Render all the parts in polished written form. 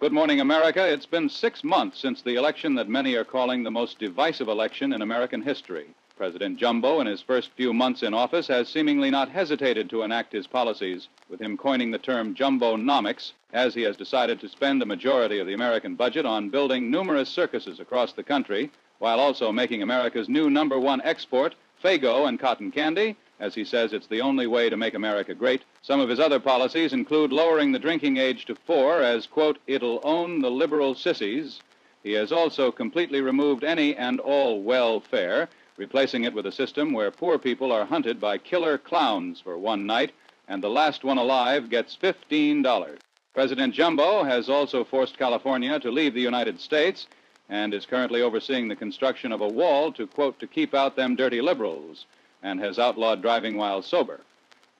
Good morning, America. It's been 6 months since the election that many are calling the most divisive election in American history. President Jumbo, in his first few months in office, has seemingly not hesitated to enact his policies, with him coining the term Jumbonomics, as he has decided to spend a majority of the American budget on building numerous circuses across the country, while also making America's new #1 export, Faygo and cotton candy, as he says it's the only way to make America great. Some of his other policies include lowering the drinking age to 4 as, quote, it'll own the liberal sissies. He has also completely removed any and all welfare, replacing it with a system where poor people are hunted by killer clowns for one night, and the last one alive gets $15. President Jumbo has also forced California to leave the United States and is currently overseeing the construction of a wall to, quote, to keep out them dirty liberals, and has outlawed driving while sober.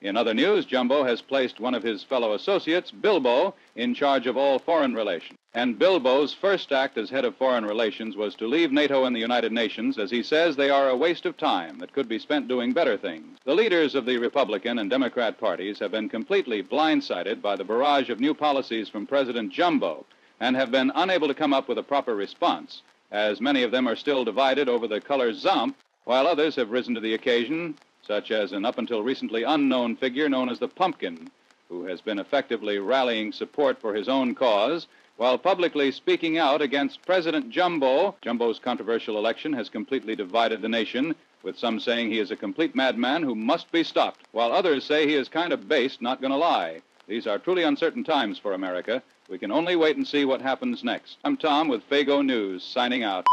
In other news, Jumbo has placed one of his fellow associates, Bilbo, in charge of all foreign relations. And Bilbo's first act as head of foreign relations was to leave NATO and the United Nations, as he says they are a waste of time that could be spent doing better things. The leaders of the Republican and Democrat parties have been completely blindsided by the barrage of new policies from President Jumbo and have been unable to come up with a proper response, as many of them are still divided over the color Zomp, while others have risen to the occasion, such as an up until recently unknown figure known as the Pumpkin, who has been effectively rallying support for his own cause, while publicly speaking out against President Jumbo. Jumbo's controversial election has completely divided the nation, with some saying he is a complete madman who must be stopped, while others say he is kind of based, not going to lie. These are truly uncertain times for America. We can only wait and see what happens next. I'm Tom with Faygo News, signing out.